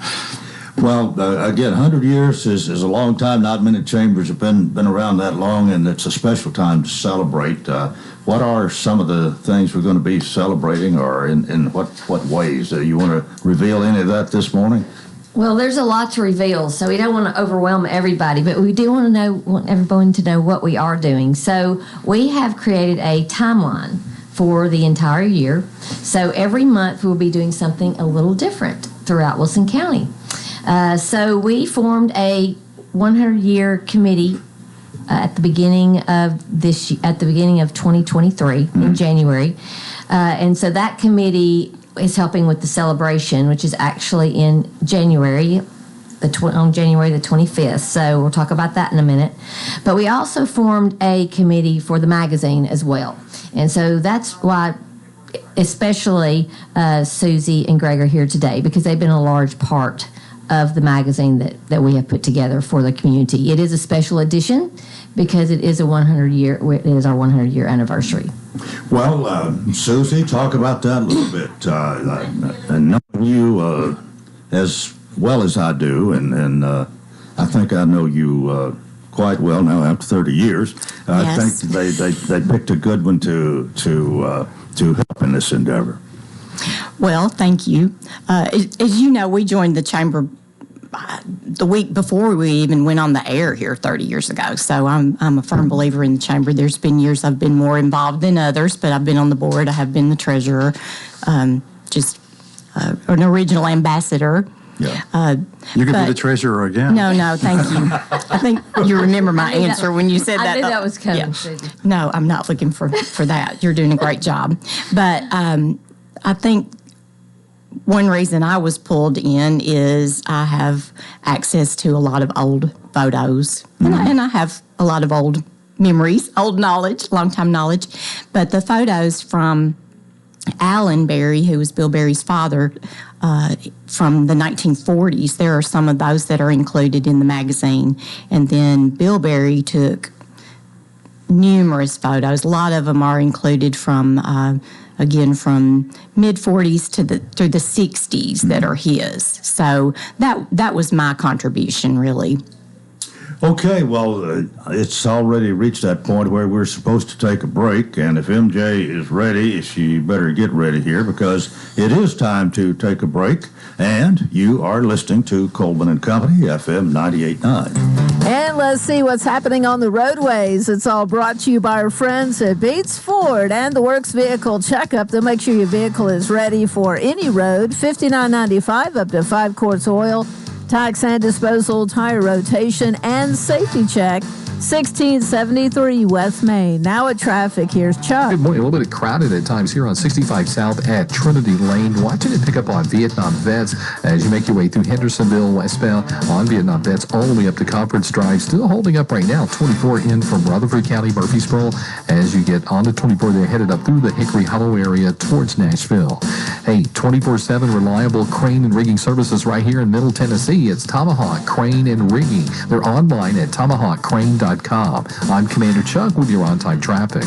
Well, again, 100 years is a long time. Not many chambers have been around that long, and it's a special time to celebrate. what are some of the things we're going to be celebrating, or in what ways? Do you want to reveal any of that this morning? Well, there's a lot to reveal, so we don't want to overwhelm everybody, but we do want everyone to know what we are doing. So we have created a timeline for the entire year. So every month we'll be doing something a little different throughout Wilson County. So we formed a 100-year committee at the beginning of 2023 in January, and so that committee is helping with the celebration, which is actually in January, on January the 25th. So we'll talk about that in a minute. But we also formed a committee for the magazine as well, and so that's why, especially Susie and Greg are here today, because they've been a large part of the magazine that we have put together for the community. It is a special edition because it is our 100-year anniversary. Well, Susie, talk about that a little bit. And knowing you as well as I do, and I think I know you quite well now after 30 years. I think they picked a good one to help in this endeavor. Well, thank you. As you know, we joined the Chamber the week before we even went on the air here 30 years ago. So I'm a firm believer in the Chamber. There's been years I've been more involved than others, but I've been on the board. I have been the treasurer, just an original ambassador. Yeah. You could be the treasurer again. No, thank you. I think you remember my answer when you said that. I knew that was coming. Yeah. No, I'm not looking for that. You're doing a great job. But I think one reason I was pulled in is I have access to a lot of old photos, and I have a lot of old memories, old knowledge, long-time knowledge. But the photos from Alan Berry, who was Bill Berry's father, from the 1940s, there are some of those that are included in the magazine. And then Bill Berry took numerous photos. A lot of them are included from mid-40s through the 60s that are his. So that was my contribution, really. Okay, well, it's already reached that point where we're supposed to take a break, and if MJ is ready, she better get ready here, because it is time to take a break, and you are listening to Coleman and Company, FM 98.9. And let's see what's happening on the roadways. It's all brought to you by our friends at Bates Ford and the Works Vehicle Checkup. They'll make sure your vehicle is ready for any road. $59.95 up to 5 quarts oil, tax and disposal, tire rotation, and safety check. 1673 West Main. Now at traffic, here's Chuck. Good morning. A little bit crowded at times here on 65 South at Trinity Lane. Watching it pick up on Vietnam Vets as you make your way through Hendersonville westbound on Vietnam Vets all the way up to Conference Drive. Still holding up right now. 24 in from Rutherford County, Murfreesboro. As you get onto 24, they're headed up through the Hickory Hollow area towards Nashville. Hey, 24/7 reliable crane and rigging services right here in Middle Tennessee. It's Tomahawk Crane and Rigging. They're online at tomahawkcrane.com. I'm Commander Chuck with your on-time traffic.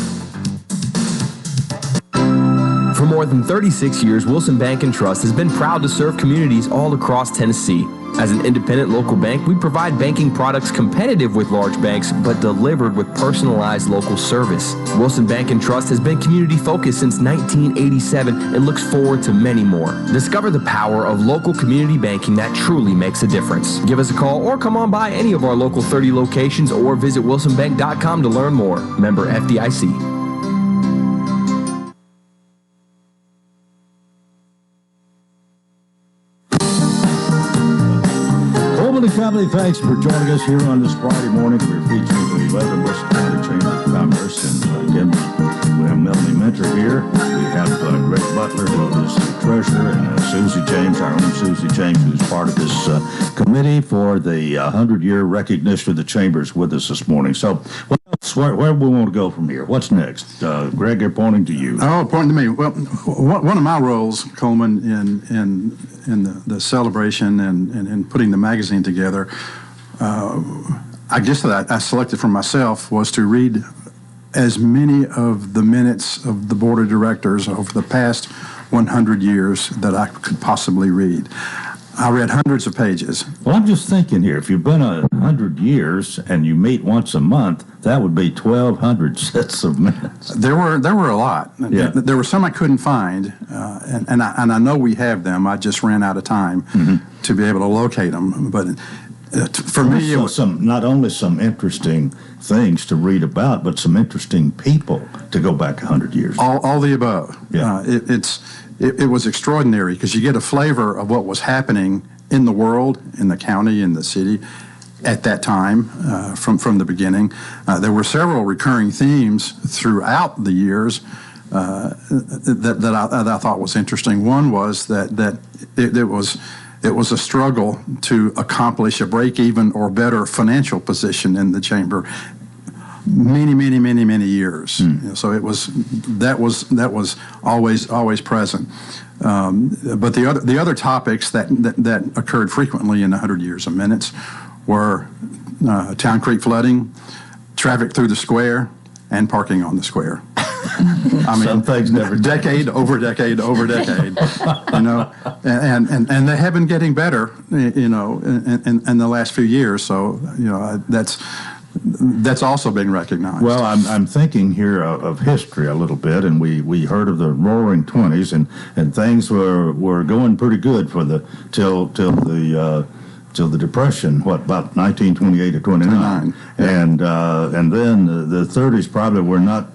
For more than 36 years, Wilson Bank and Trust has been proud to serve communities all across Tennessee. As an independent local bank, we provide banking products competitive with large banks, but delivered with personalized local service. Wilson Bank and Trust has been community-focused since 1987 and looks forward to many more. Discover the power of local community banking that truly makes a difference. Give us a call or come on by any of our local 30 locations or visit wilsonbank.com to learn more. Member FDIC. Company, thanks for joining us here on this Friday morning. We're featuring the 11 Wilson County Chamber of Commerce, and again, we have Melanie Mentor here. We have Greg Butler, who is the treasurer, and Susie James, our own Susie James, who's part of this committee for the 100-year recognition of the Chambers, with us this morning. So, what else? Where do we want to go from here? What's next? Greg, they're pointing to you. Oh, pointing to me. Well, one of my roles, Coleman, in the celebration and putting the magazine together, I guess that I selected for myself was to read as many of the minutes of the board of directors over the past 100 years that I could possibly read. I read hundreds of pages. Well, I'm just thinking here, if you've been 100 years and you meet once a month, that would be 1,200 sets of minutes. There were a lot. Yeah. There were some I couldn't find, and I know we have them. I just ran out of time to be able to locate them. But for me, it was not only some interesting things to read about, but some interesting people to go back 100 years. All the above. Yeah. It was extraordinary because you get a flavor of what was happening in the world, in the county, in the city at that time from the beginning. There were several recurring themes throughout the years that I thought was interesting. One was that it was a struggle to accomplish a break-even or better financial position in the chamber. Many years. So that was always present. But the other topics that occurred frequently in 100 Years of Minutes were Town Creek flooding, traffic through the square, and parking on the square. I mean, some things never decade over decade over decade, and they have been getting better, in the last few years. So that's also been recognized. Well, I'm thinking here of history a little bit, and we heard of the Roaring '20s, and things were going pretty good for till the Depression. What, about 1928 or 29, and then the '30s probably were not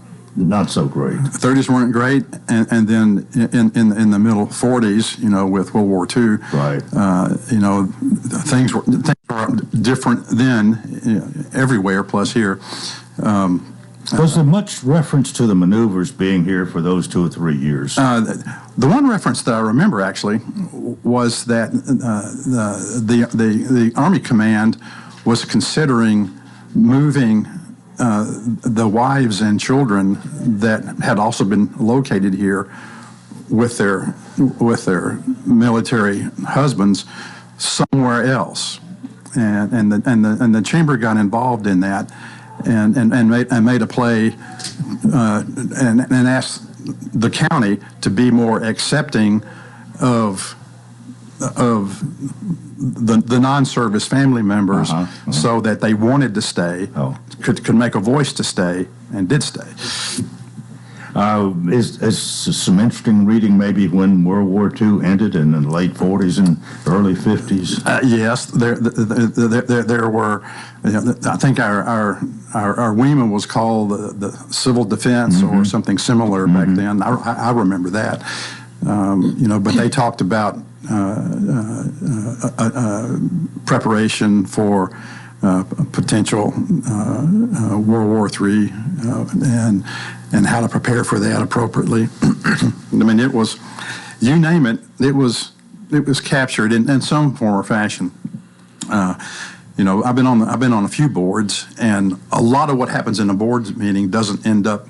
so great. The 30s weren't great, and then in the middle 40s, with World War II, right? Things were different then, everywhere, plus here. Was there much reference to the maneuvers being here for those 2 or 3 years? The one reference that I remember actually was that the Army Command was considering moving the wives and children that had also been located here with their military husbands somewhere else, and the chamber got involved in that and made a play and asked the county to be more accepting of the non-service family members, so that they wanted to stay, could make a voice to stay, and did stay. Is some interesting reading maybe when World War II ended in the late 40s and early 50s? Yes, there were. I think our WEMA was called the Civil Defense or something similar back then. I remember that. But they talked about preparation for potential World War III and how to prepare for that appropriately. I mean, it was, you name it, it was captured in some form or fashion. I've been on a few boards, and a lot of what happens in a board meeting doesn't end up,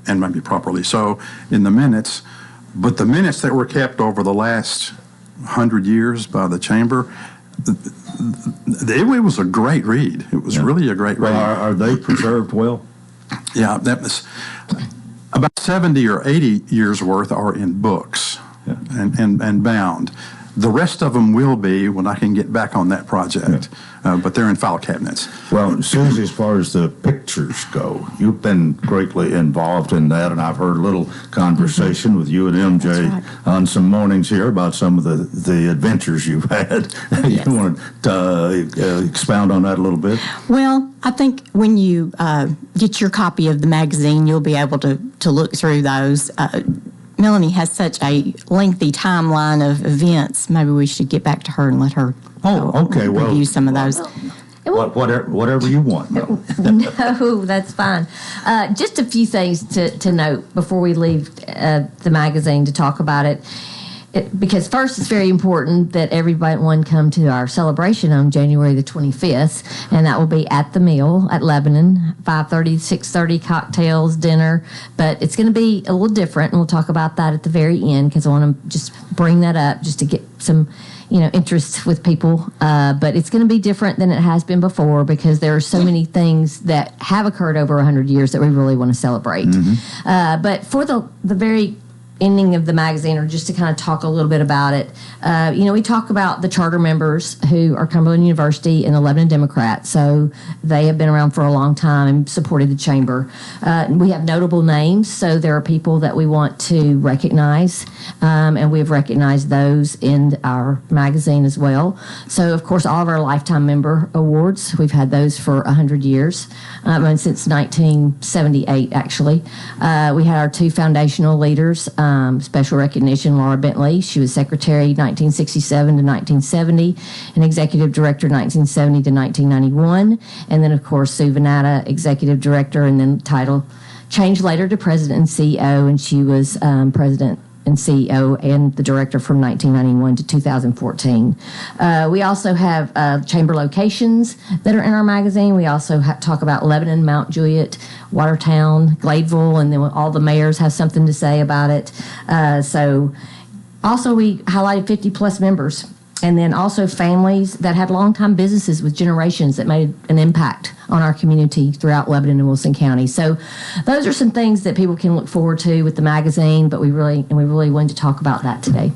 and maybe properly so, in the minutes. But the minutes that were kept over the last 100 years by the chamber, it was a great read. It was really a great read. Well, are they preserved well? Yeah, that was about 70 or 80 years worth are in books and bound. The rest of them will be when I can get back on that project, but they're in file cabinets. Well, Susie, as far as the pictures go, you've been greatly involved in that, and I've heard a little conversation with you and MJ on some mornings here about some of the adventures you've had. Yes. You want to expound on that a little bit? Well, I think when you get your copy of the magazine, you'll be able to look through those. Melanie has such a lengthy timeline of events. Maybe we should get back to her and let her review some of those. Whatever you want. No, that's fine. Just a few things to note before we leave the magazine to talk about it. Because first, it's very important that everyone come to our celebration on January the 25th, and that will be at the Mill at Lebanon, 5:30, 6:30, cocktails, dinner. But it's going to be a little different, and we'll talk about that at the very end because I want to just bring that up just to get some interest with people. But it's going to be different than it has been before because there are so many things that have occurred over 100 years that we really want to celebrate. But for the very ending of the magazine, or just to kind of talk a little bit about it, we talk about the charter members who are Cumberland University and the Lebanon Democrat. So they have been around for a long time and supported the chamber. We have notable names, so there are people that we want to recognize, and we've recognized those in our magazine as well. So, of course, all of our lifetime member awards, we've had those for 100 years, and since 1978, actually. We had our two foundational leaders. Special recognition, Laura Bentley. She was secretary 1967 to 1970, and executive director 1970 to 1991. And then, of course, Sue Venata, executive director, and then title changed later to president and CEO, and she was president and CEO and the director from 1991 to 2014. We also have chamber locations that are in our magazine. We also talk about Lebanon, Mount Juliet, Watertown, Gladeville, and then all the mayors have something to say about it. So also we highlighted 50 plus members, and then also families that had long-time businesses with generations that made an impact on our community throughout Lebanon and Wilson County. So those are some things that people can look forward to with the magazine, but we really wanted to talk about that today.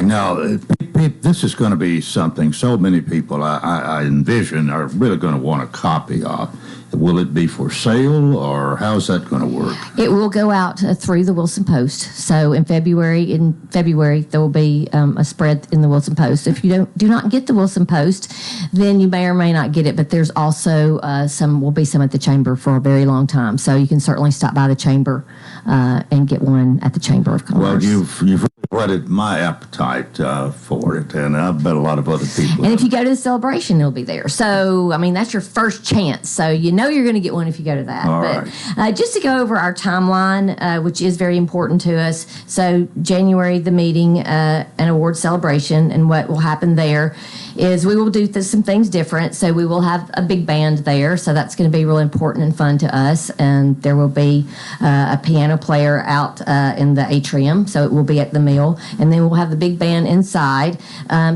Now, this is going to be something so many people I envision are really going to want a copy of. Will it be for sale, or how's that going to work? It will go out through the Wilson Post. So in February, there will be a spread in the Wilson Post. If you do not get the Wilson Post, then you may or may not get it. But there's also will be some at the chamber for a very long time. So you can certainly stop by the chamber and get one at the Chamber of Commerce. Well, you've whetted my appetite for it, and I bet a lot of other people. And if you go to the celebration, it'll be there. So, I mean, that's your first chance. So you know you're going to get one if you go to that. All but right. Just to go over our timeline, which is very important to us. So January, the meeting, an award celebration, and what will happen there is we will do some things different. So we will have a big band there. So that's going to be really important and fun to us. And there will be a piano player out in the atrium. So it will be at the mill. And then we'll have the big band inside.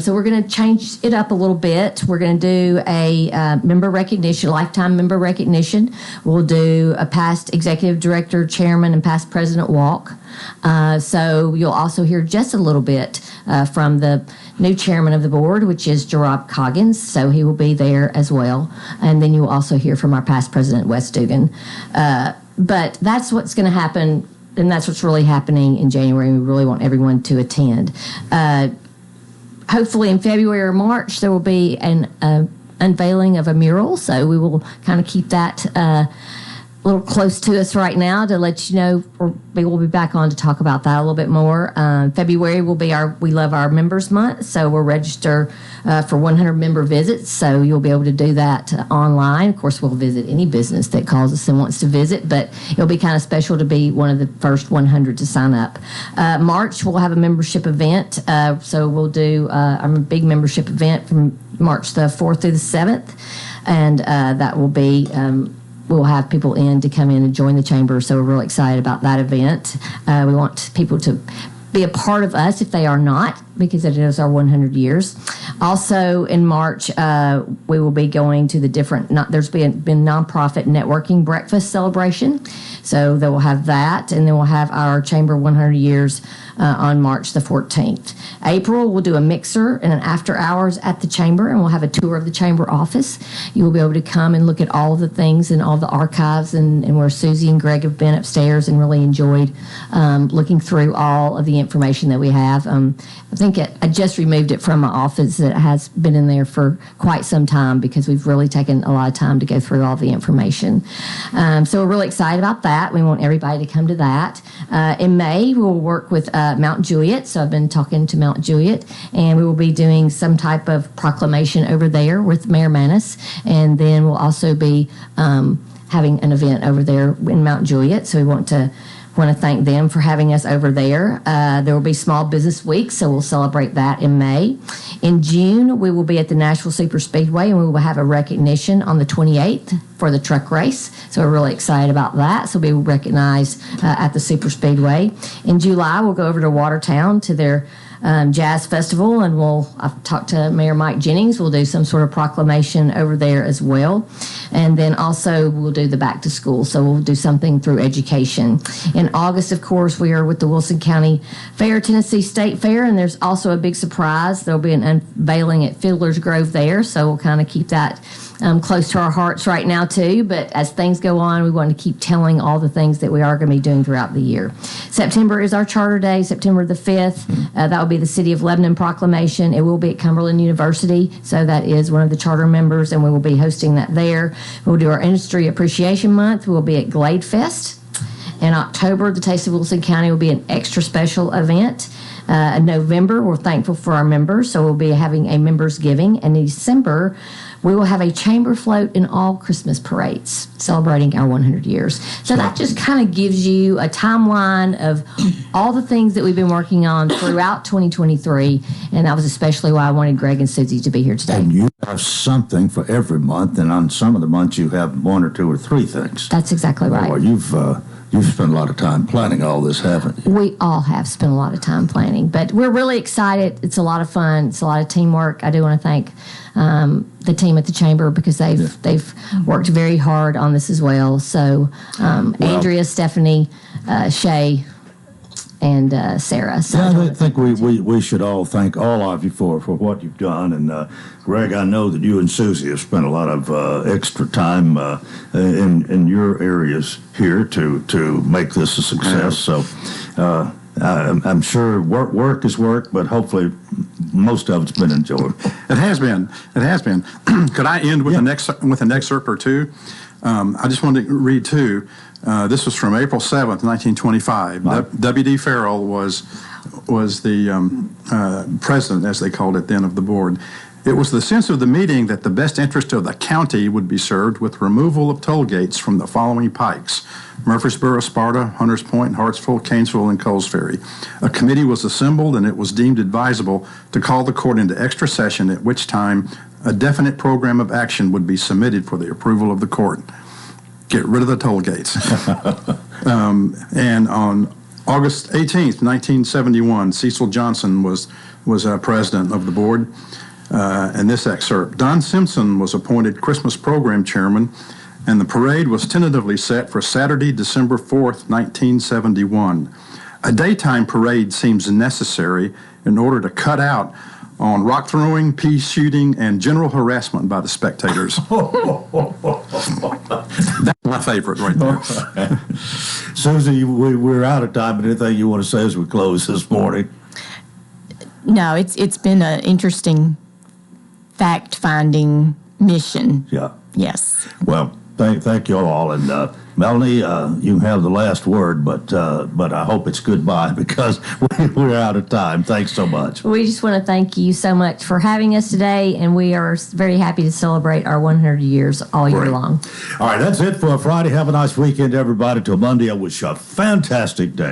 So we're going to change it up a little bit. We're going to do a member recognition, lifetime member recognition. We'll do a past executive director, chairman, and past president walk. So you'll also hear just a little bit from the new chairman of the board, which is Gerard Coggins. So he will be there as well. And then you'll also hear from our past president, Wes Dugan. But that's what's going to happen. And that's what's really happening in January. We really want everyone to attend. Hopefully in February or March, there will be an unveiling of a mural. So we will kind of keep that a little close to us right now to let you know. We will be back on to talk about that a little bit more. February will be We Love Our Members Month. So we'll register for 100 member visits. So you'll be able to do that online. Of course, we'll visit any business that calls us and wants to visit, but it'll be kind of special to be one of the first 100 to sign up. March, we'll have a membership event. So we'll do a big membership event from March the 4th through the 7th. And that will be... we'll have people in to come in and join the chamber, so we're really excited about that event. We want people to be a part of us if they are not, because it is our 100 years. Also in March, we will be going to the different, there's been nonprofit networking breakfast celebration. So they will have that, and then we'll have our chamber 100 years on March the 14th. April, we'll do a mixer and an after hours at the chamber, and we'll have a tour of the chamber office. You will be able to come and look at all the things and all the archives, and where Susie and Greg have been upstairs and really enjoyed looking through all of the information that we have. I think I just removed it from my office. That has been in there for quite some time because we've really taken a lot of time to go through all the information. So we're really excited about that. We want everybody to come to that. In May, we'll work with Mount Juliet. So I've been talking to Mount Juliet, and we will be doing some type of proclamation over there with Mayor Manis. And then we'll also be having an event over there in Mount Juliet. So we want to thank them for having us over there. There will be Small Business Week, so we'll celebrate that in May. In June, we will be at the Nashville Super Speedway, and we will have a recognition on the 28th for the truck race. So we're really excited about that. So we'll be recognized at the Super Speedway. In July, we'll go over to Watertown to their jazz festival, and I've talked to Mayor Mike Jennings. We'll do some sort of proclamation over there as well. And then also we'll do the back to school. So we'll do something through education. In August, of course, we are with the Wilson County Fair, Tennessee State Fair, and there's also a big surprise. There'll be an unveiling at Fiddler's Grove there. So we'll kind of keep that close to our hearts right now too, but as things go on, we want to keep telling all the things that we are going to be doing throughout the year. September is our Charter Day, September the 5th. That will be the City of Lebanon proclamation. It will be at Cumberland University, so that is one of the charter members, and we will be hosting that there. We'll do our Industry Appreciation Month. We'll be at Glade Fest. In October, the Taste of Wilson County will be an extra special event. In November, we're thankful for our members, so we'll be having a members giving. And in December, we will have a chamber float in all Christmas parades celebrating our 100 years. So that just kind of gives you a timeline of all the things that we've been working on throughout 2023, and that was especially why I wanted Greg and Susie to be here today. And you have something for every month, and on some of the months you have one or two or three things. That's exactly right. Well, you've spent a lot of time planning all this, haven't you? We all have spent a lot of time planning, but we're really excited. It's a lot of fun. It's a lot of teamwork. I do want to thank the team at the Chamber because they've worked very hard on this as well. So Andrea, Stephanie, Shay, and Sarah. So I think we should all thank all of you for what you've done. And Greg, I know that you and Susie have spent a lot of extra time in your areas here to make this a success. So I'm sure work is work, but hopefully most of it's been enjoyable. It has been. It has been. Could I end with an excerpt or two? I just wanted to read two. This was from April 7th, 1925. W.D. Farrell was the president, as they called it then, of the board. It was the sense of the meeting that the best interest of the county would be served with removal of toll gates from the following pikes: Murfreesboro, Sparta, Hunters Point, Hartsville, Canesville, and Coles Ferry. A committee was assembled, and it was deemed advisable to call the court into extra session, at which time a definite program of action would be submitted for the approval of the court. Get rid of the toll gates. And on August 18th, 1971, Cecil Johnson was president of the board. And this excerpt: Don Simpson was appointed Christmas program chairman, and the parade was tentatively set for Saturday, December 4th, 1971. A daytime parade seems necessary in order to cut out on rock throwing, pea shooting, and general harassment by the spectators. That's my favorite right there. Susie, we're out of time, but anything you want to say as we close this morning? No, it's been an interesting fact-finding mission. Yeah. Yes. Well, thank you all. And Melanie, you have the last word, but I hope it's goodbye because we're out of time. Thanks so much. We just want to thank you so much for having us today, and we are very happy to celebrate our 100 years all year long. All right, that's it for Friday. Have a nice weekend, everybody. Till Monday, I wish you a fantastic day.